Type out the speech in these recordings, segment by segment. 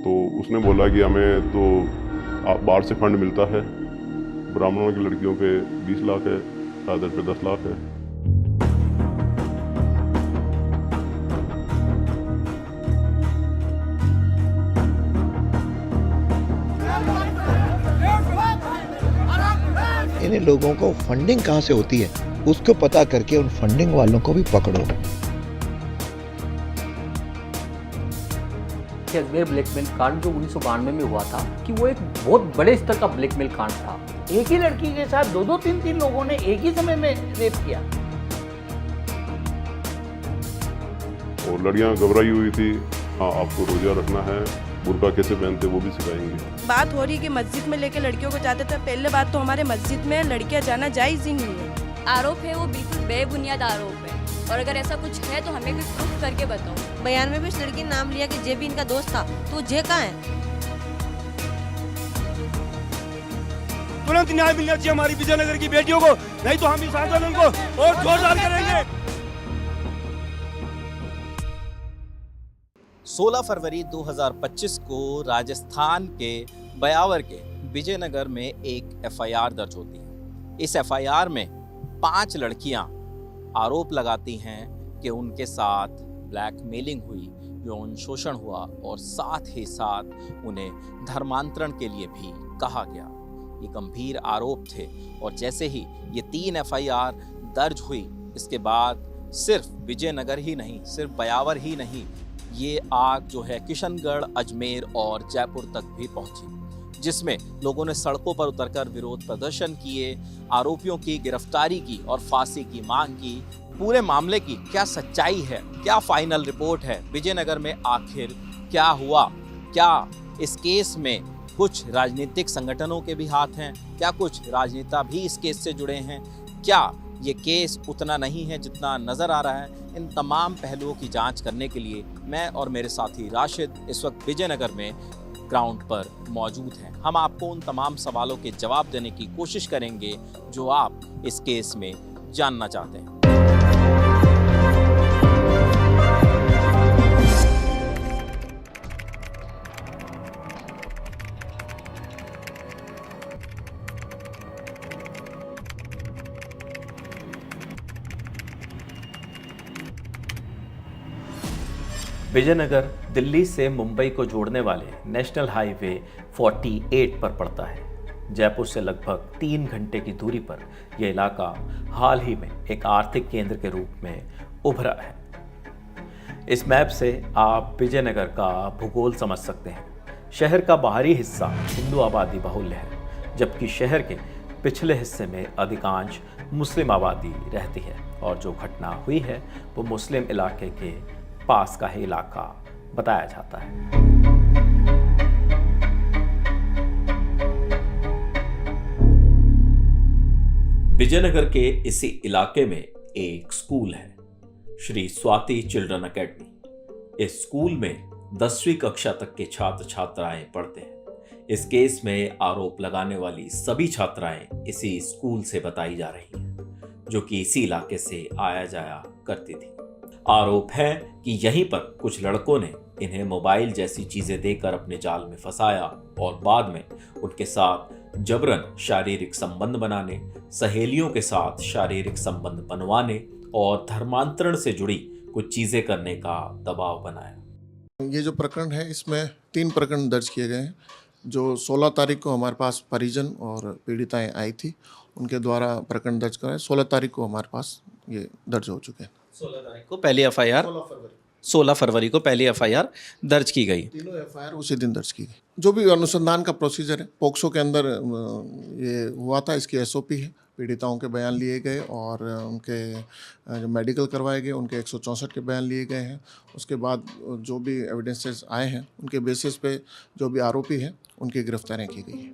तो उसने बोला कि हमें तो बाहर से फंड मिलता है, ब्राह्मणों की लड़कियों पे 20 लाख है, शादी पे 10 लाख है। इन लोगों को फंडिंग कहाँ से होती है उसको पता करके उन फंडिंग वालों को भी पकड़ो। अजमेर ब्लैकमेल कांड जो 1992 में हुआ था कि वो एक बहुत बड़े स्तर का ब्लैकमेल कांड था। एक ही लड़की के साथ दो तीन लोगों ने एक ही समय में रेप किया। और लड़कियां घबराई हुई थी। हाँ, आपको रोजा रखना है, बुर्का कैसे पहनते वो भी सिखाएंगे। बात हो रही है कि मस्जिद में लेके लड़कियों को जाते थे। पहले बात तो हमारे मस्जिद में लड़कियां जाना जायज ही नहीं है। आरोप है वो बिल्कुल बेबुनियाद आरोप है, और अगर ऐसा कुछ है तो हमें भी प्रूफ करके बताओ। बयान में भी उस लड़की ने नाम लिया कि जे भी इनका दोस्त था, तो जे कहाँ है? तुरंत न्याय मिलना चाहिए हमारी विजयनगर की बेटियों को, नहीं तो हम इस आंदोलन को और जोरदार करेंगे। 16 फरवरी 2025 को राजस्थान के ब्यावर के विजयनगर में एक एफआईआर दर्ज होती है। इस एफआईआर में 5 लड़कियां आरोप लगाती हैं कि उनके साथ ब्लैकमेलिंग हुई, यौन शोषण हुआ और साथ ही साथ उन्हें धर्मांतरण के लिए भी कहा गया। ये गंभीर आरोप थे और जैसे ही ये 3 एफआईआर दर्ज हुई, इसके बाद सिर्फ विजयनगर ही नहीं, सिर्फ ब्यावर ही नहीं, ये आग जो है किशनगढ़, अजमेर और जयपुर तक भी पहुंची, जिसमें लोगों ने सड़कों पर उतरकर विरोध प्रदर्शन किए, आरोपियों की गिरफ्तारी की और फांसी की मांग की। पूरे मामले की क्या सच्चाई है, क्या फाइनल रिपोर्ट है, विजयनगर में आखिर क्या हुआ, क्या इस केस में कुछ राजनीतिक संगठनों के भी हाथ हैं, क्या कुछ राजनेता भी इस केस से जुड़े हैं, क्या ये केस उतना नहीं है जितना नजर आ रहा है, इन तमाम पहलुओं की जांच करने के लिए मैं और मेरे साथी राशिद इस वक्त विजयनगर में ग्राउंड पर मौजूद हैं। हम आपको उन तमाम सवालों के जवाब देने की कोशिश करेंगे जो आप इस केस में जानना चाहते हैं। विजयनगर दिल्ली से मुंबई को जोड़ने वाले नेशनल हाईवे 48 पर पड़ता है। जयपुर से लगभग 3 घंटे की दूरी पर यह इलाका हाल ही में एक आर्थिक केंद्र के रूप में उभरा है। इस मैप से आप विजयनगर का भूगोल समझ सकते हैं। शहर का बाहरी हिस्सा हिंदू आबादी बहुल्य है, जबकि शहर के पिछले हिस्से में अधिकांश मुस्लिम आबादी रहती है और जो घटना हुई है वो मुस्लिम इलाके के पास का ही इलाका बताया जाता है। विजयनगर के इसी इलाके में एक स्कूल है, श्री स्वाति चिल्ड्रन एकेडमी। इस स्कूल में 10वीं कक्षा तक के छात्र छात्राएं पढ़ते हैं। इस केस में आरोप लगाने वाली सभी छात्राएं इसी स्कूल से बताई जा रही हैं, जो कि इसी इलाके से आया जाया करती थी। आरोप है कि यहीं पर कुछ लड़कों ने इन्हें मोबाइल जैसी चीजें देकर अपने जाल में फंसाया और बाद में उनके साथ जबरन शारीरिक संबंध बनाने, सहेलियों के साथ शारीरिक संबंध बनवाने और धर्मांतरण से जुड़ी कुछ चीजें करने का दबाव बनाया। ये जो प्रकरण है, इसमें 3 प्रकरण दर्ज किए गए हैं। जो 16 तारीख को हमारे पास परिजन और पीड़िताएं आई थी, उनके द्वारा प्रकरण दर्ज कराए। 16 तारीख को हमारे पास ये दर्ज हो चुके हैं। 16 तारीख को पहली एफआईआर, 16 फरवरी को पहली एफआईआर दर्ज की गई। तीनों एफआईआर उसी दिन दर्ज की गई। जो भी अनुसंधान का प्रोसीजर है, पोक्सो के अंदर ये हुआ था, इसकी एसओपी है। पीड़िताओं के बयान लिए गए और उनके जो मेडिकल करवाए गए, उनके 164 के बयान लिए गए हैं। उसके बाद जो भी एविडेंसेस आए हैं, उनके बेसिस पे जो भी आरोपी हैं उनकी गिरफ्तारियां की गई है।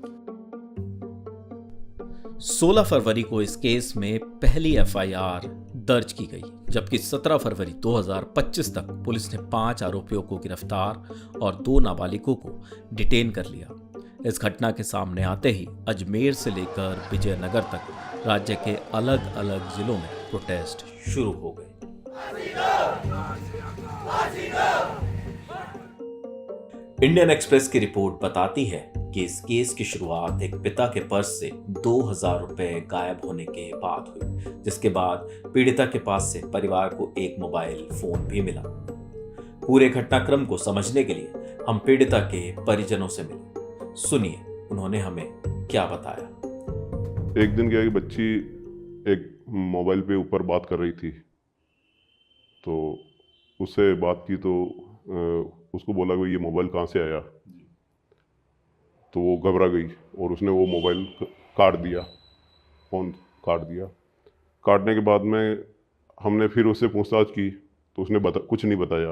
16 फरवरी को इस केस में पहली एफआईआर दर्ज की गई, जबकि 17 फरवरी 2025 तक पुलिस ने 5 आरोपियों को गिरफ्तार और 2 नाबालिगों को डिटेन कर लिया। इस घटना के सामने आते ही अजमेर से लेकर विजयनगर तक राज्य के अलग अलग जिलों में प्रोटेस्ट शुरू हो गए। इंडियन एक्सप्रेस की रिपोर्ट बताती है कि इस केस की शुरुआत एक पिता के पर्स से 2000 रुपए गायब होने के बाद हुई, जिसके बाद पीड़िता के पास से परिवार को एक मोबाइल फोन भी मिला। पूरे घटनाक्रम को समझने के लिए हम पीड़िता के परिजनों से मिले। सुनिए उन्होंने हमें क्या बताया। एक दिन क्या है कि बच्ची एक मोबाइल पे ऊपर बात कर रही थी, तो उससे बात की तो उसको बोला कि ये मोबाइल कहाँ से आया, तो वो घबरा गई और उसने वो मोबाइल काट दिया, फ़ोन काट दिया। काटने के बाद में हमने फिर उससे पूछताछ की तो उसने कुछ नहीं बताया।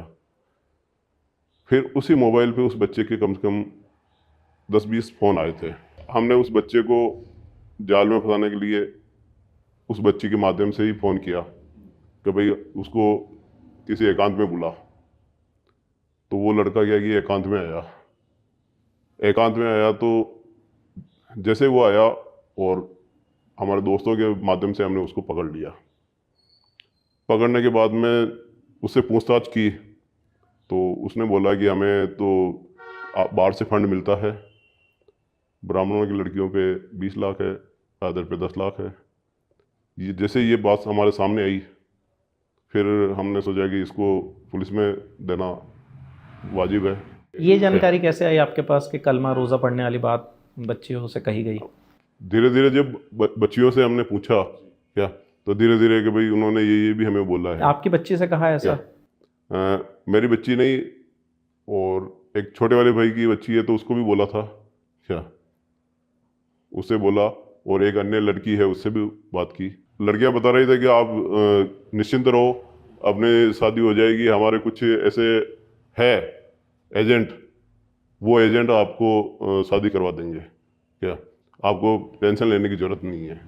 फिर उसी मोबाइल पे उस बच्चे के कम से कम 10-20 फ़ोन आए थे। हमने उस बच्चे को जाल में फंसाने के लिए उस बच्ची के माध्यम से ही फ़ोन किया कि भाई उसको किसी एकांत में बुला। तो वो लड़का क्या कि एकांत में आया। एकांत में आया तो जैसे वो आया और हमारे दोस्तों के माध्यम से हमने उसको पकड़ लिया। पकड़ने के बाद में उससे पूछताछ की तो उसने बोला कि हमें तो बाहर से फंड मिलता है, ब्राह्मणों की लड़कियों पे 20 लाख है, अदर पे 10 लाख है। ये जैसे ये बात हमारे सामने आई, फिर हमने सोचा कि इसको पुलिस में देना वाजिब है। ये जानकारी कैसे आई आपके पास कि कलमा रोज़ा पढ़ने वाली बात बच्चियों से कही गई? धीरे धीरे जब बच्चियों से हमने पूछा क्या, तो धीरे धीरे कि भाई उन्होंने ये भी हमें बोला है। आपकी बच्ची से कहा ऐसा? मेरी बच्ची नहीं, और एक छोटे वाले भाई की बच्ची है तो उसको भी बोला था क्या, उससे बोला, और एक अन्य लड़की है उससे भी बात की। लड़कियां बता रही थी कि आप निश्चिंत रहो, अपने शादी हो जाएगी, हमारे कुछ ऐसे है एजेंट, वो एजेंट आपको शादी करवा देंगे, क्या आपको टेंशन लेने की जरूरत नहीं है।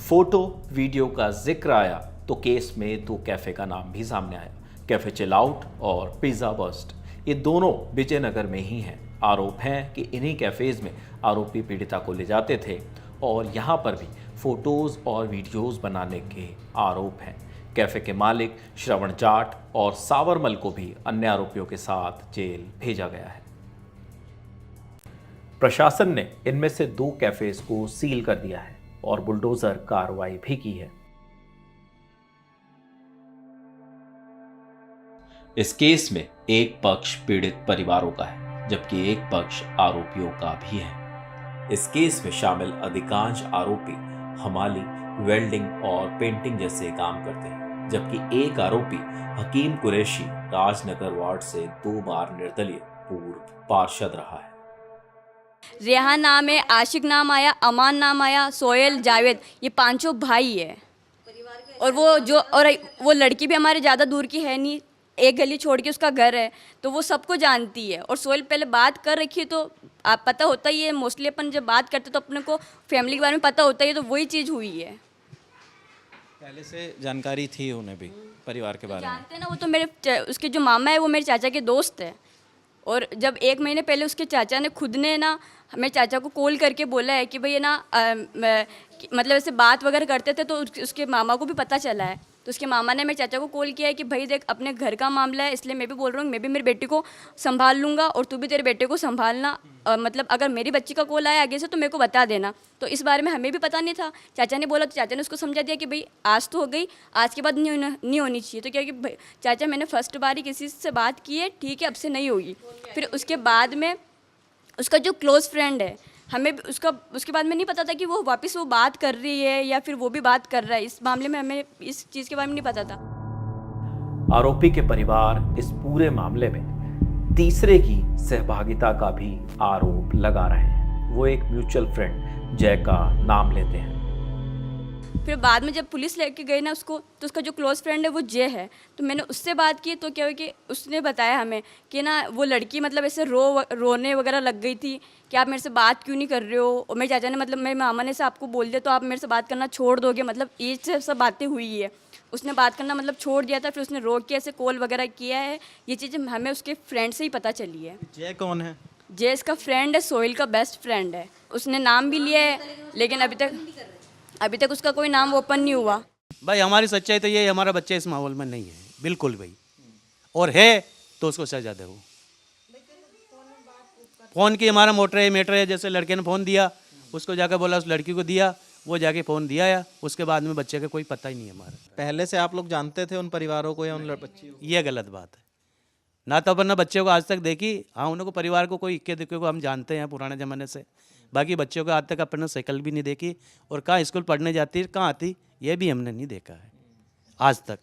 फोटो वीडियो का जिक्र आया तो केस में 2 कैफे का नाम भी सामने आया, कैफे चिल आउट और पिज्जा बस्ट। ये दोनों विजयनगर में ही हैं। आरोप है कि इन्हीं कैफेज में आरोपी पीड़िता को ले जाते थे और यहाँ पर भी फोटोज और वीडियोस बनाने के आरोप हैं। कैफे के मालिक श्रवण जाट और सावरमल को भी अन्य आरोपियों के साथ जेल भेजा गया है। प्रशासन ने इनमें से 2 कैफेज को सील कर दिया है और बुलडोजर कार्रवाई भी की है। इस केस में एक पक्ष पीड़ित परिवारों का है जबकि एक पक्ष आरोपियों का भी है। इस केस में शामिल अधिकांश आरोपी हमाली, वेल्डिंग और पेंटिंग जैसे काम करते हैं, जबकि एक आरोपी हकीम कुरैशी राजनगर वार्ड से 2 बार निर्दलीय पूर्व पार्षद रहा है। रेहान नाम है, आशिक नाम आया, अमान नाम आया, सोहेल, जावेद, ये 5 भाई है। और वो लड़की भी हमारे ज़्यादा दूर की है नहीं, एक गली छोड़ के उसका घर है, तो वो सबको जानती है। और सोहेल पहले बात कर रखी है, तो आप पता होता ही है, मोस्टली अपन जब बात करते तो अपने को फैमिली के बारे में पता होता ही है, तो वही चीज़ हुई है। पहले से जानकारी थी उन्हें भी परिवार के बारे में? जानते हैं ना, वो तो उसके जो मामा है वो मेरे चाचा के दोस्त है। और जब 1 महीने पहले उसके चाचा ने खुद ने ना मेरे चाचा को कॉल करके बोला है कि भाई ना मतलब ऐसे बात वगैरह करते थे, तो उसके मामा को भी पता चला है। तो उसके मामा ने मेरे चाचा को कॉल किया है कि भाई देख, अपने घर का मामला है, इसलिए मैं भी बोल रहा हूँ, मैं भी मेरी बेटी को संभाल लूँगा और तू भी तेरे बेटे को संभालना। मतलब अगर मेरी बच्ची का कॉल आया आगे से तो मेरे को बता देना। तो इस बारे में हमें भी पता नहीं था। चाचा ने बोला तो चाचा ने उसको समझा दिया कि भाई आज तो हो गई, आज के बाद नहीं होनी चाहिए। तो क्या कि भाई चाचा, मैंने फर्स्ट बार ही किसी से बात की है, ठीक है, अब से नहीं होगी। फिर उसके बाद में उसका जो क्लोज़ फ्रेंड है, हमें उसके बाद में नहीं पता था कि वो वापस वो बात कर रही है या फिर वो भी बात कर रहा है। इस मामले में हमें इस चीज़ के बारे में नहीं पता था। आरोपी के परिवार इस पूरे मामले में तीसरे की सहभागिता का भी आरोप लगा रहे हैं। वो एक म्यूचुअल फ्रेंड जय का नाम लेते हैं। फिर बाद में जब पुलिस लेके गई ना उसको, तो उसका जो क्लोज़ फ्रेंड है वो जय है। तो मैंने उससे बात की तो क्या हुआ कि उसने बताया हमें कि ना वो लड़की मतलब ऐसे रोने वगैरह लग गई थी कि आप मेरे से बात क्यों नहीं कर रहे हो। और मेरे चाचा ने मतलब मेरे मामा ने से आपको बोल दिया तो आप मेरे से बात करना छोड़ दोगे, मतलब ये सब बातें हुई है। उसने बात करना मतलब छोड़ दिया था, फिर उसने रोक के ऐसे कॉल वगैरह किया है। ये चीज़ें हमें उसके फ्रेंड से ही पता चली है। जय कौन है? जय इसका फ्रेंड है, सोहेल का बेस्ट फ्रेंड है। उसने नाम भी लिया है, लेकिन अभी तक उसका कोई नाम ओपन नहीं हुआ। भाई हमारी सच्चाई तो ये, हमारा बच्चा इस माहौल में नहीं है बिल्कुल भाई, और है तो उसको सजा दे। फ़ोन की हमारा मोटर है मीटर है, जैसे लड़के ने फ़ोन दिया उसको जाकर बोला उस लड़की को दिया, वो जाके फ़ोन दिया या उसके बाद में बच्चे का कोई पता ही नहीं है हमारा। पहले से आप लोग जानते थे उन परिवारों को या उन बच्चियों को? ये गलत बात है ना, तो अपन ने बच्चों को आज तक देखी। हाँ, उनको परिवार को कोई इक्के दुक्के को हम जानते हैं पुराने ज़माने से, बाकी बच्चों को आज तक अपन ने साइकिल भी नहीं देखी और कहाँ स्कूल पढ़ने जाती है कहाँ आती ये भी हमने नहीं देखा है आज तक।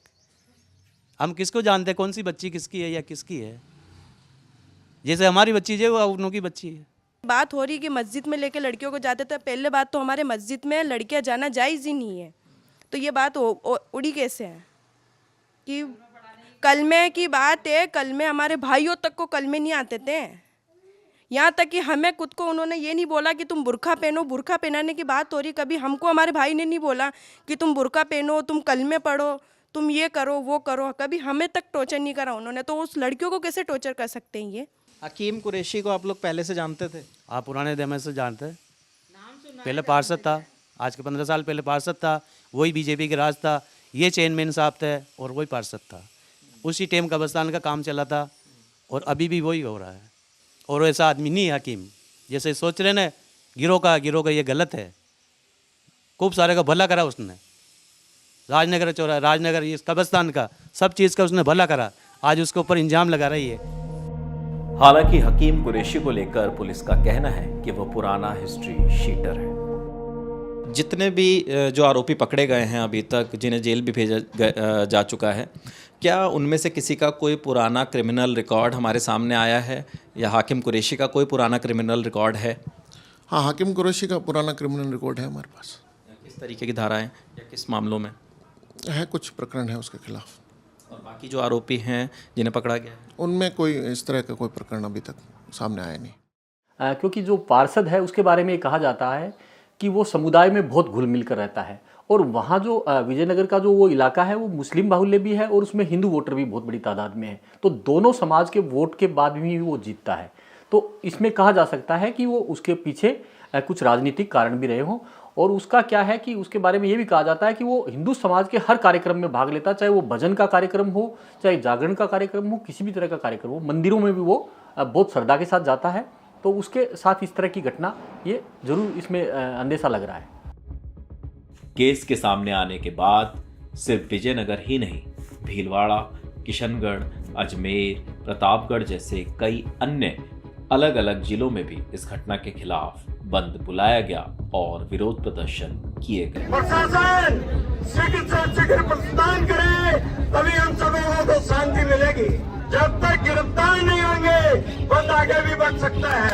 हम किसको जानते हैं कौन सी बच्ची किसकी है या किसकी है? जैसे हमारी बच्ची है वो उनकी बच्ची है। बात हो रही कि मस्जिद में लेके लड़कियों को जाते थे, पहले बात तो हमारे मस्जिद में लड़कियां जाना जायज़ ही नहीं है, तो ये बात उड़ी कैसे है कि कलमे की बात है। कलमे हमारे भाइयों तक को कलमे नहीं आते थे, यहाँ तक कि हमें खुद को उन्होंने ये नहीं बोला कि तुम बुर्का पहनो। बुर्का पहनाने की बात हो रही, कभी हमको हमारे भाई ने नहीं बोला कि तुम बुर्का पहनो, तुम कलमे पढ़ो, तुम ये करो वो करो, कभी हमें तक टॉर्चर नहीं करा उन्होंने, तो उस लड़कियों को कैसे टॉर्चर कर सकते हैं ये? हकीम कुरैशी को आप लोग पहले से जानते थे? आप पुराने जमाने से जानते हैं, पहले पार्षद था, आज के 15 साल पहले पार्षद था, वही बीजेपी के राज था, ये चेयरमैन साहब थे और वही पार्षद था। उसी टाइम कब्रिस्तान का काम चला था और अभी भी वही हो रहा है। और ऐसा आदमी नहीं है हकीम जैसे सोच रहे ना गिरोह का ये गलत है। खूब सारे का भला करा उसने, राजनगर चौरा राजनगर इस कब्रिस्तान का सब चीज़ का उसने भला करा, आज उसके ऊपर इंजाम लगा रही है। हालांकि हकीम कुरैशी को लेकर पुलिस का कहना है कि वो पुराना हिस्ट्री शीटर है। जितने भी जो आरोपी पकड़े गए हैं अभी तक, जिन्हें जेल भी भेजा जा चुका है, क्या उनमें से किसी का कोई पुराना क्रिमिनल रिकॉर्ड हमारे सामने आया है या हाकिम कुरैशी का कोई पुराना क्रिमिनल रिकॉर्ड है? हाँ, हाकिम कुरैशी का पुराना क्रिमिनल रिकॉर्ड है हमारे पास। किस तरीके की धाराएं या किस मामलों में है? कुछ प्रकरण है उसके खिलाफ। और बाकी जो आरोपी हैं जिन्हें पकड़ा गया है उनमें कोई इस तरह का कोई प्रकरण अभी तक सामने आया नहीं। क्योंकि जो पार्षद है उसके बारे में कहा जाता है कि वो समुदाय में बहुत घुल मिल कर रहता है और वहाँ जो विजयनगर का जो वो इलाका है वो मुस्लिम बाहुल्य भी है और उसमें हिंदू वोटर भी बहुत बड़ी तादाद में है, तो दोनों समाज के वोट के बाद भी वो जीतता है। तो इसमें कहा जा सकता है कि वो उसके पीछे कुछ राजनीतिक कारण भी रहे हों। और उसका क्या है कि उसके बारे में ये भी कहा जाता है कि वो हिंदू समाज के हर कार्यक्रम में भाग लेता, चाहे वो भजन का कार्यक्रम हो, चाहे जागरण का कार्यक्रम हो, किसी भी तरह का कार्यक्रम हो, मंदिरों में भी वो बहुत श्रद्धा के साथ जाता है। तो उसके साथ इस तरह की घटना ये जरूर इसमें अंदेशा लग रहा है। केस के सामने आने के बाद सिर्फ विजयनगर ही नहीं, भीलवाड़ा, किशनगढ़, अजमेर, प्रतापगढ़ जैसे कई अन्य अलग अलग जिलों में भी इस घटना के खिलाफ बंद बुलाया गया और विरोध प्रदर्शन किए गए। प्रशासन शीघ्र प्रस्थान करे, तभी हम सब लोगों को शांति मिलेगी। जब तक गिरफ्तार नहीं होंगे बंद आगे भी बढ़ सकता है।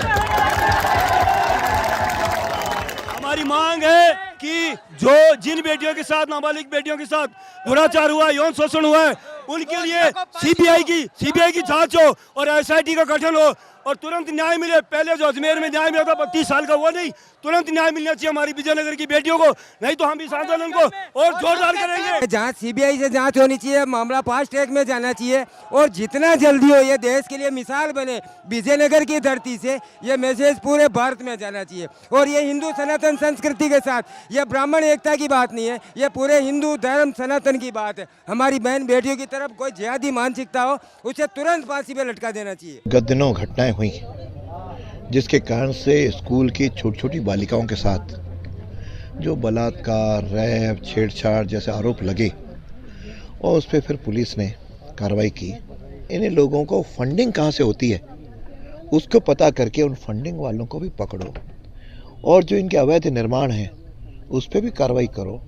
हमारी मांग है कि जो जिन बेटियों के साथ, नाबालिग बेटियों के साथ दुराचार हुआ, यौन शोषण हुआ है, उनके लिए सीबीआई की जांच हो और एसआईटी का गठन हो और तुरंत न्याय मिले। पहले जो अजमेर में न्याय मिला था 32 साल का, वो नहीं, तुरंत न्याय मिलना चाहिए हमारी विजयनगर की बेटियों को, नहीं तो हम इस आंदोलन को और जोरदार करेंगे। जांच सीबीआई से जांच होनी चाहिए, मामला फास्ट ट्रैक में जाना चाहिए और जितना जल्दी हो ये देश के लिए मिसाल बने। विजयनगर की धरती से ये मैसेज पूरे भारत में जाना चाहिए और ये हिंदू सनातन संस्कृति के साथ, ये ब्राह्मण एकता की बात नहीं है, ये पूरे हिंदू धर्म सनातन की बात है। हमारी बहन बेटियों की तरफ कोई जिहादी मानसिकता हो उसे तुरंत फांसी पे लटका देना चाहिए। गत दिनों घटनाएं हुई जिसके कारण से स्कूल की छोटी छोटी बालिकाओं के साथ जो बलात्कार, रेप, छेड़छाड़ जैसे आरोप लगे और उस पर फिर पुलिस ने कार्रवाई की। इन लोगों को फंडिंग कहाँ से होती है उसको पता करके उन फंडिंग वालों को भी पकड़ो और जो इनके अवैध निर्माण हैं उस पर भी कार्रवाई करो।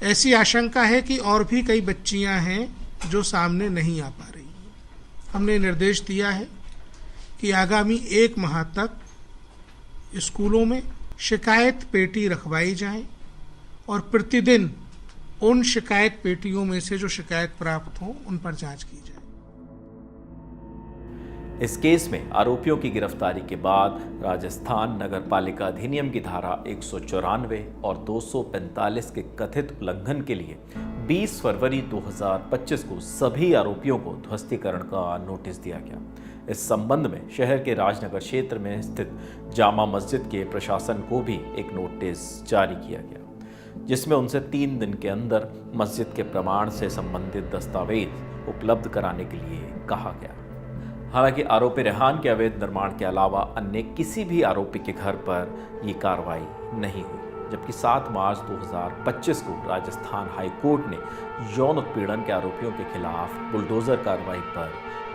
ऐसी आशंका है कि और भी कई बच्चियां हैं जो सामने नहीं आ पा रही। हमने निर्देश दिया है कि आगामी 1 माह तक स्कूलों में शिकायत पेटी रखवाई जाए और प्रतिदिन उन शिकायत पेटियों में से जो शिकायत प्राप्त हो उन पर जांच की जाए। इस केस में आरोपियों की गिरफ्तारी के बाद राजस्थान नगर पालिका अधिनियम की धारा 194 और 245 के कथित उल्लंघन के लिए 20 फरवरी 2025 को सभी आरोपियों को ध्वस्तीकरण का नोटिस दिया गया। इस संबंध में शहर के राजनगर क्षेत्र में स्थित जामा मस्जिद के प्रशासन को भी एक नोटिस जारी किया गया, जिसमें उनसे 3 दिन के अंदर मस्जिद के प्रमाण से संबंधित दस्तावेज उपलब्ध कराने के लिए कहा गया। हालांकि आरोपी रेहान के अवैध निर्माण के अलावा अन्य किसी भी आरोपी के घर पर ये कार्रवाई नहीं हुई, जबकि 7 मार्च 2025 को राजस्थान हाई कोर्ट ने यौन उत्पीड़न के आरोपियों के खिलाफ बुलडोजर कार्रवाई पर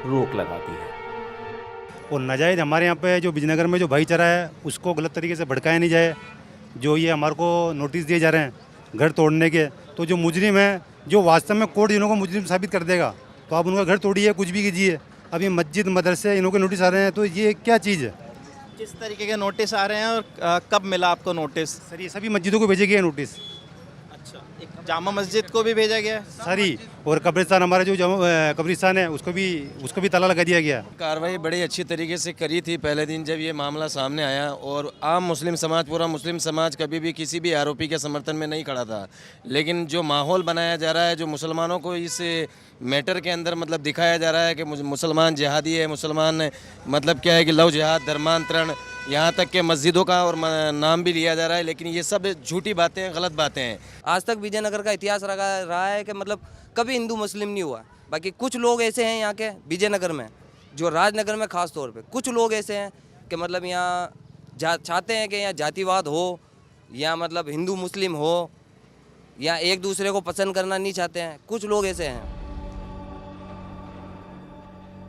रोक लगा दी है। और नाजायज़ हमारे यहाँ पे जो विजयनगर में जो भाईचारा है उसको गलत तरीके से भड़काया नहीं जाए। जो ये हमारे को नोटिस दिए जा रहे हैं घर तोड़ने के, तो जो मुजरिम है, जो वास्तव में कोर्ट जिन्हों को मुजरिम साबित कर देगा, तो आप उनका घर तोड़िए, कुछ भी कीजिए। अब ये मस्जिद मदरसे इन्हों के नोटिस आ रहे हैं, तो ये क्या चीज़ है? किस तरीके के नोटिस आ रहे हैं और कब मिला आपको नोटिस? सर ये सभी मस्जिदों को भेजे गए नोटिस। अच्छा, एक जामा मस्जिद को भी भेजा गया है सारी, और कब्रिस्तान हमारा जो कब्रिस्तान है उसको भी ताला लगा दिया गया। कार्रवाई बड़ी अच्छी तरीके से करी थी पहले दिन जब ये मामला सामने आया, और आम मुस्लिम समाज, पूरा मुस्लिम समाज कभी भी किसी भी आरोपी के समर्थन में नहीं खड़ा था। लेकिन जो माहौल बनाया जा रहा है, जो मुसलमानों को इस मैटर के अंदर मतलब दिखाया जा रहा है कि मुसलमान जिहादी है, मुसलमान मतलब क्या है कि लव जिहाद, धर्मांतरण, यहाँ तक के मस्जिदों का और नाम भी लिया जा रहा है, लेकिन ये सब झूठी बातें हैं, गलत बातें हैं। आज तक विजयनगर का इतिहास रहा है कि मतलब कभी हिंदू मुस्लिम नहीं हुआ। बाकी कुछ लोग ऐसे हैं यहाँ के विजयनगर में, जो राजनगर में ख़ास तौर पे कुछ लोग ऐसे हैं कि मतलब यहाँ चाहते हैं कि यहाँ जातिवाद हो, या मतलब हिंदू मुस्लिम हो, या एक दूसरे को पसंद करना नहीं चाहते हैं। कुछ लोग ऐसे हैं।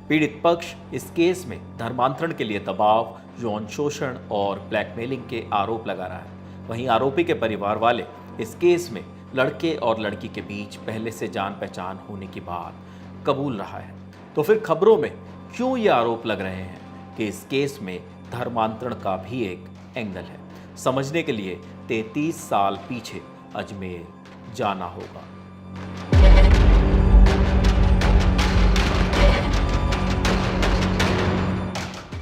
पीड़ित पक्ष इस केस में धर्मांतरण के लिए दबाव, यौन शोषण और ब्लैकमेलिंग के आरोप लगा रहा है। वहीं आरोपी के परिवार वाले इस केस में लड़के और लड़की के बीच पहले से जान पहचान होने की बात कबूल रहा है। तो फिर खबरों में क्यों ये आरोप लग रहे हैं कि इस केस में धर्मांतरण का भी एक एंगल है? समझने के लिए 33 साल पीछे अजमेर जाना होगा।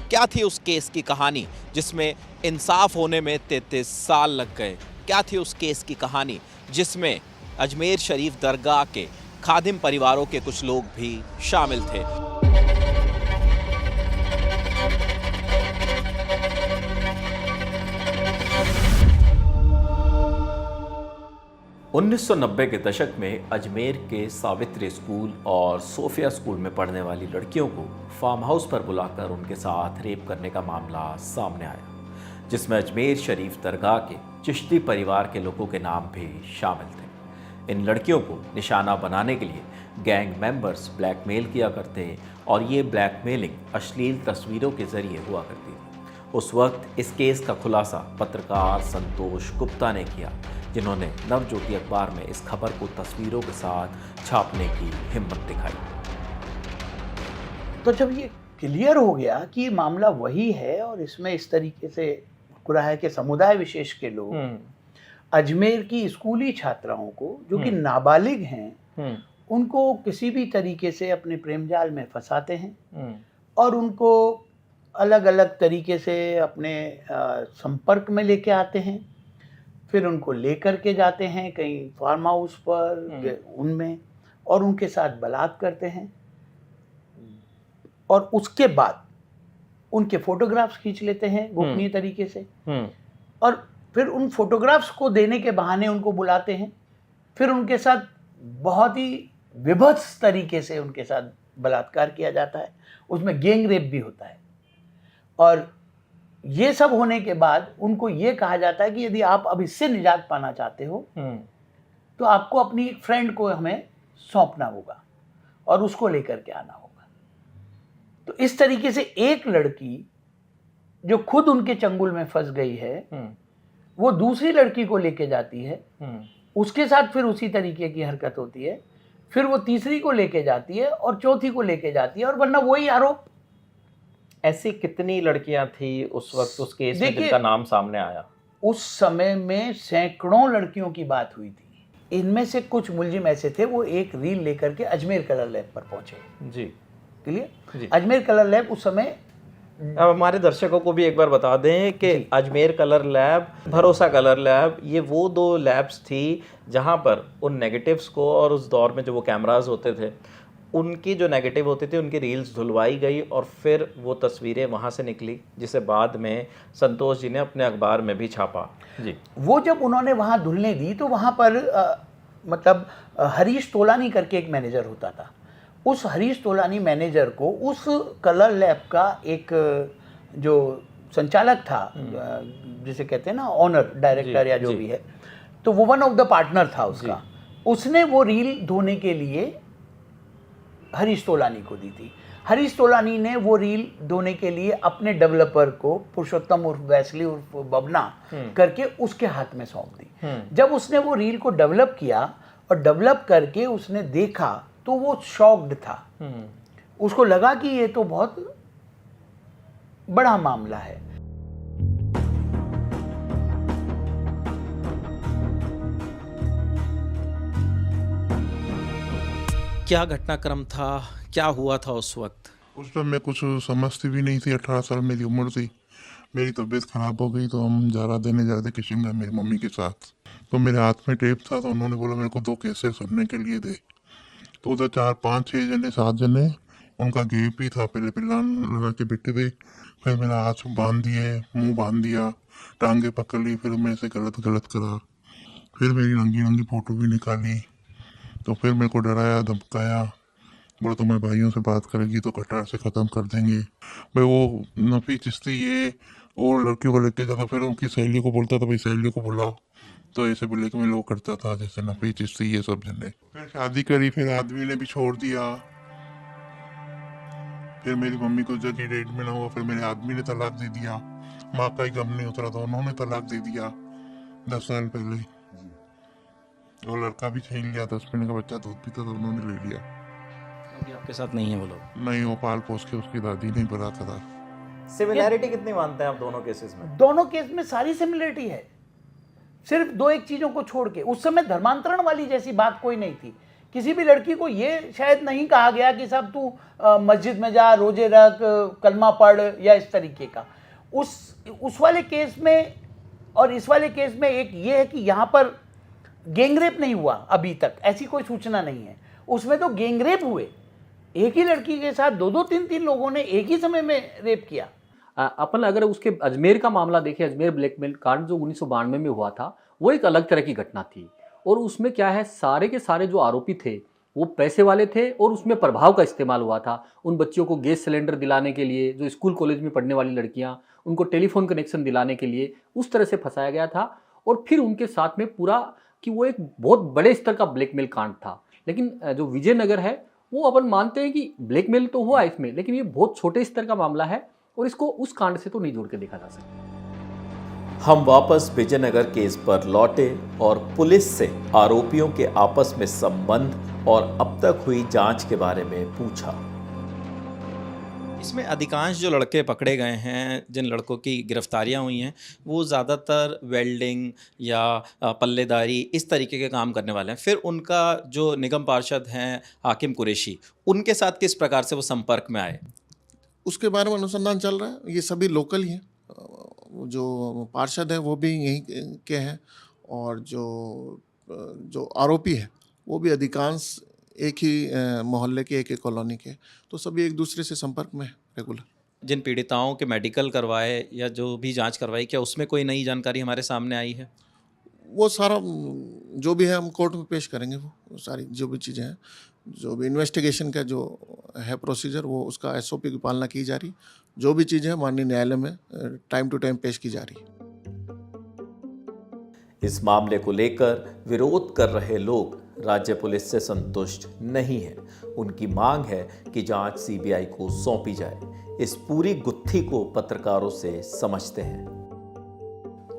क्या थी उस केस की कहानी जिसमें इंसाफ होने में 33 साल लग गए? क्या थी उस केस की कहानी जिसमें अजमेर शरीफ दरगाह के खादिम परिवारों के कुछ लोग भी शामिल थे? उन्नीस सौ 90 के दशक में अजमेर के सावित्री स्कूल और सोफिया स्कूल में पढ़ने वाली लड़कियों को फार्म हाउस पर बुलाकर उनके साथ रेप करने का मामला सामने आया, जिसमें अजमेर शरीफ दरगाह के चिश्ती परिवार के लोगों के नाम भी शामिल थे। इन लड़कियों को निशाना बनाने के लिए गैंग मेंबर्स ब्लैकमेल किया करते और ये ब्लैकमेलिंग अश्लील तस्वीरों के जरिए हुआ करती थी। उस वक्त इस केस का खुलासा पत्रकार संतोष गुप्ता ने किया, जिन्होंने नवज्योति अखबार में इस खबर को तस्वीरों के साथ छापने की हिम्मत दिखाई। तो जब ये क्लियर हो गया कि ये मामला वही है और इसमें इस तरीके से पूरा है कि समुदाय विशेष के लोग अजमेर की स्कूली छात्राओं को, जो कि नाबालिग हैं, उनको किसी भी तरीके से अपने प्रेम जाल में फंसाते हैं और उनको अलग अलग तरीके से अपने संपर्क में लेके आते हैं, फिर उनको लेकर के जाते हैं कहीं फार्म हाउस पर उनमें, और उनके साथ बलात्कार करते हैं, और उसके बाद उनके फोटोग्राफ्स खींच लेते हैं गोपनीय तरीके से, और फिर उन फोटोग्राफ्स को देने के बहाने उनको बुलाते हैं, फिर उनके साथ बहुत ही विभत्स तरीके से उनके साथ बलात्कार किया जाता है, उसमें गैंग रेप भी होता है। और ये सब होने के बाद उनको ये कहा जाता है कि यदि आप अब इससे निजात पाना चाहते हो तो आपको अपनी एक फ्रेंड को हमें सौंपना होगा और उसको लेकर के आना होगा। तो इस तरीके से एक लड़की जो खुद उनके चंगुल में फंस गई है, वो दूसरी लड़की को लेके जाती है, उसके साथ फिर उसी तरीके की हरकत होती है, फिर वो तीसरी को लेके जाती है और चौथी को लेके जाती है, और वरना वही आरोप। ऐसी कितनी लड़कियां थी उस वक्त उस केस में जिनका नाम सामने आया? उस समय में सैकड़ों लड़कियों की बात हुई थी। इनमें से कुछ मुलजिम ऐसे थे, वो एक रील लेकर के अजमेर कलर लैब पर पहुंचे। जी, क्लियर? अजमेर कलर लैब उस समय, अब हमारे दर्शकों को भी एक बार बता दें कि अजमेर कलर लैब, भरोसा कलर लैब, ये वो दो लैब्स थी जहां पर उन नेगेटिव्स को, और उस दौर में जो वो कैमरास होते थे उनकी जो नेगेटिव होती थी उनकी रील्स धुलवाई गई और फिर वो तस्वीरें वहाँ से निकली, जिसे बाद में संतोष जी ने अपने अखबार में भी छापा। जी, वो जब उन्होंने वहाँ धुलने दी तो वहाँ पर मतलब हरीश तोलानी करके एक मैनेजर होता था, उस हरीश तोलानी मैनेजर को उस कलर लैब का एक जो संचालक था, जिसे कहते हैं ना ऑनर डायरेक्टर या जो भी है, तो वो वन ऑफ द पार्टनर था उसका, उसने वो रील धोने के लिए हरीश तोलानी को दी थी। हरीश तोलानी ने वो रील धोने के लिए अपने डेवलपर को पुरुषोत्तम उर्फ वैसली उर्फ बबना करके उसके हाथ में सौंप दी। जब उसने वो रील को डेवलप किया और डेवलप करके उसने देखा तो वो शॉक्ड था। उसको लगा कि ये तो बहुत बड़ा मामला है। क्या घटनाक्रम था, क्या हुआ था उस वक्त? उस पर मैं कुछ समझती भी नहीं थी। 18 साल मेरी उम्र थी। मेरी तबीयत खराब हो गई तो हम जारा देने जा रहे थे किशनगंज मेरी मम्मी के साथ। तो मेरे हाथ में टेप था तो उन्होंने बोला मेरे को 2 केसें सुनने के लिए दे। तो उधर 4, 5, 6 जने 7 जने, उनका गेप ही था। पहले पिलान लगा के बिट्टे थे, फिर मेरा हाथ बांध दिए, मुंह बांध दिया, टांगे पकड़ ली, फिर मेरे से गलत करा, फिर मेरी नंगी फोटो भी निकाली। तो फिर मेरे को डराया, धमकाया, बोला तुम्हारे भाइयों से बात करेगी तो कटार से ख़त्म कर देंगे। भाई वो नफ़ी चिश्ती ये और लड़कियों को लेके जाता, फिर उनकी सहेलियों को बोलता था भाई सहेलियों को बुलाओ, तो ऐसे ब्लैक में लोग करता था जैसे नफ़ी चिश्ती ये सब जने। फिर शादी करी, फिर आदमी ने भी छोड़ दिया। फिर मेरी मम्मी को जब डेट में ना हुआ, फिर मेरे आदमी ने तलाक दे दिया। माँ का ही गम नहीं उतरा था, उन्होंने तलाक दे दिया 10 साल पहले। वो लड़का भी छीन लिया, 10 महीने का बच्चा दूध पीता था, उन्होंने ले लिया। अभी आपके साथ नहीं है वो लोग? नहीं, वो पाल पोस के उसकी दादी ने बड़ा करा। सिमिलैरिटी कितनी मानते हैं आप दोनों केसेस में? दोनों केस में सारी सिमिलरिटी है, सिर्फ 2-1 चीज़ों को छोड़ के। उस समय धर्मांतरण वाली जैसी बात कोई नहीं थी। किसी भी लड़की को ये शायद नहीं कहा गया कि साहब तू मस्जिद में जा, रोजे रख, कलमा पढ़ या इस तरीके का। उस वाले केस में और इस वाले केस में एक ये है कि यहाँ पर गैंगरेप नहीं हुआ अभी तक, ऐसी कोई सूचना नहीं है। उसमें तो गैंगरेप हुए, एक ही लड़की के साथ 2-2, 3-3 लोगों ने एक ही समय में रेप किया। अपन अगर उसके अजमेर का मामला देखें, अजमेर ब्लैकमेल कांड जो 1992 में हुआ था, वो एक अलग तरह की घटना थी। और उसमें क्या है, सारे के सारे जो आरोपी थे वो पैसे वाले थे और उसमें प्रभाव का इस्तेमाल हुआ था। उन बच्चियों को गैस सिलेंडर दिलाने के लिए, जो स्कूल कॉलेज में पढ़ने वाली लड़कियां, उनको टेलीफोन कनेक्शन दिलाने के लिए उस तरह से फंसाया गया था। और फिर उनके साथ में पूरा कि वो एक बहुत बड़े स्तर का ब्लैकमेल कांड था। लेकिन जो विजयनगर है वो अपन मानते हैं कि ब्लैकमेल तो हुआ इसमें, लेकिन ये बहुत छोटे स्तर का मामला है और इसको उस कांड से तो नहीं जोड़ के देखा जा सकता। हम वापस विजयनगर केस पर लौटे और पुलिस से आरोपियों के आपस में संबंध और अब तक हुई जांच के बारे में पूछा। इसमें अधिकांश जो लड़के पकड़े गए हैं, जिन लड़कों की गिरफ्तारियां हुई हैं, वो ज़्यादातर वेल्डिंग या पल्लेदारी इस तरीके के काम करने वाले हैं। फिर उनका जो निगम पार्षद हैं हाकिम कुरैशी, उनके साथ किस प्रकार से वो संपर्क में आए, उसके बारे में अनुसंधान चल रहा है। ये सभी लोकल ही हैं, जो पार्षद है वो भी यहीं के हैं और जो आरोपी है वो भी अधिकांश एक ही मोहल्ले के, एक ही कॉलोनी के। तो सभी एक दूसरे से संपर्क में रेगुलर। जिन पीड़िताओं के मेडिकल करवाए या जो भी जांच करवाई, क्या उसमें कोई नई जानकारी हमारे सामने आई है? वो सारा जो भी है हम कोर्ट में पेश करेंगे। वो सारी जो भी चीज़ें हैं, जो भी इन्वेस्टिगेशन का जो है प्रोसीजर, वो उसका SOP की पालना की जा रही। जो भी चीज़ें माननीय न्यायालय में टाइम टू टाइम पेश की जा रही। इस मामले को लेकर विरोध कर रहे लोग राज्य पुलिस से संतुष्ट नहीं है। उनकी मांग है कि जांच CBI को सौंपी जाए। इस पूरी गुत्थी को पत्रकारों से समझते हैं।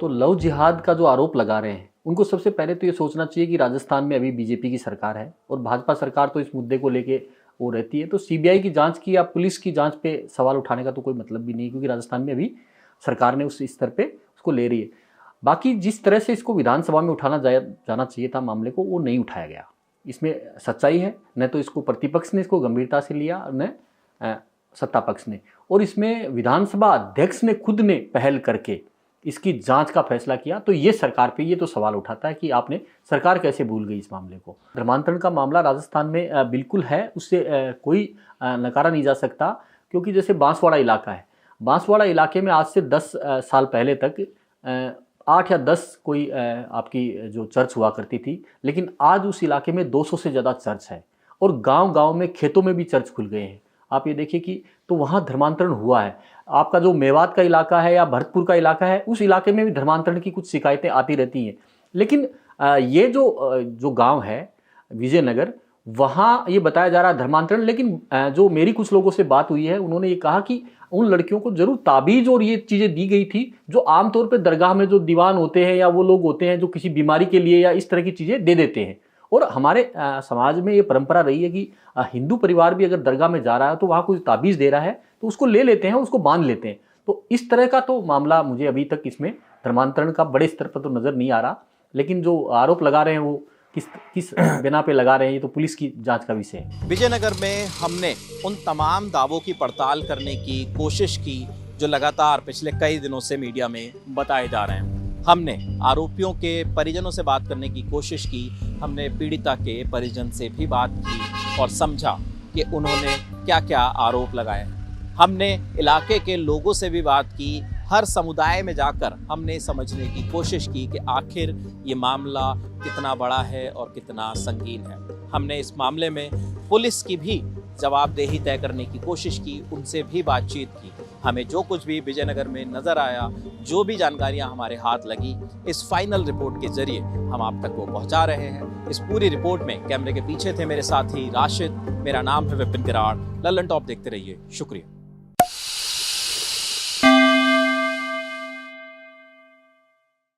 तो लव जिहाद का जो आरोप लगा रहे हैं, उनको सबसे पहले तो ये सोचना चाहिए कि राजस्थान में अभी बीजेपी की सरकार है और भाजपा सरकार तो इस मुद्दे को लेके वो रहती है। तो CBI की जांच की या पुलिस की जांच पे सवाल उठाने का तो कोई मतलब भी नहीं, क्योंकि राजस्थान में अभी सरकार ने उस स्तर पे उसको ले रही है। बाकी जिस तरह से इसको विधानसभा में उठाना जाना चाहिए था मामले को, वो नहीं उठाया गया। इसमें सच्चाई है, न तो इसको प्रतिपक्ष ने इसको गंभीरता से लिया, न सत्ता पक्ष ने। और इसमें विधानसभा अध्यक्ष ने खुद ने पहल करके इसकी जांच का फैसला किया। तो ये सरकार पे ये तो सवाल उठाता है कि आपने सरकार कैसे भूल गई इस मामले को। धर्मांतरण का मामला राजस्थान में बिल्कुल है, उससे कोई नकारा नहीं जा सकता। क्योंकि जैसे बांसवाड़ा इलाका है, बांसवाड़ा इलाके में आज से 10 साल पहले तक 8 या 10 कोई आपकी जो चर्च हुआ करती थी, लेकिन आज उस इलाके में 200 से ज़्यादा चर्च है और गांव-गांव में, खेतों में भी चर्च खुल गए हैं। आप ये देखिए कि तो वहाँ धर्मांतरण हुआ है। आपका जो मेवात का इलाका है या भरतपुर का इलाका है, उस इलाके में भी धर्मांतरण की कुछ शिकायतें आती रहती हैं। लेकिन ये जो गांव है विजयनगर, वहाँ ये बताया जा रहा है धर्मांतरण, लेकिन जो मेरी कुछ लोगों से बात हुई है, उन्होंने ये कहा कि उन लड़कियों को जरूर ताबीज और ये चीज़ें दी गई थी जो आमतौर पर दरगाह में जो दीवान होते हैं या वो लोग होते हैं जो किसी बीमारी के लिए या इस तरह की चीज़ें दे देते हैं। और हमारे समाज में ये परंपरा रही है कि हिंदू परिवार भी अगर दरगाह में जा रहा है तो वहाँ कोई ताबीज़ दे रहा है तो उसको ले लेते हैं, उसको बांध लेते हैं। तो इस तरह का तो मामला मुझे अभी तक इसमें धर्मांतरण का बड़े स्तर पर तो नज़र नहीं आ रहा, लेकिन जो आरोप लगा रहे हैं वो किस बिना पे लगा रहे हैं, ये तो पुलिस की जांच का विषय है। विजयनगर में हमने उन तमाम दावों की पड़ताल करने की कोशिश की जो लगातार पिछले कई दिनों से मीडिया में बताए जा रहे हैं। हमने आरोपियों के परिजनों से बात करने की कोशिश की, हमने पीड़िता के परिजन से भी बात की और समझा कि उन्होंने क्या क्या आरोप लगाए। हमने इलाके के लोगों से भी बात की, हर समुदाय में जाकर हमने समझने की कोशिश की कि आखिर ये मामला कितना बड़ा है और कितना संगीन है। हमने इस मामले में पुलिस की भी जवाबदेही तय करने की कोशिश की, उनसे भी बातचीत की। हमें जो कुछ भी विजयनगर में नज़र आया, जो भी जानकारियां हमारे हाथ लगी, इस फाइनल रिपोर्ट के जरिए हम आप तक वो पहुंचा रहे हैं। इस पूरी रिपोर्ट में कैमरे के पीछे थे मेरे साथी राशिद, मेरा नाम है विपिन किराड़। लल्लन टॉप देखते रहिए। शुक्रिया।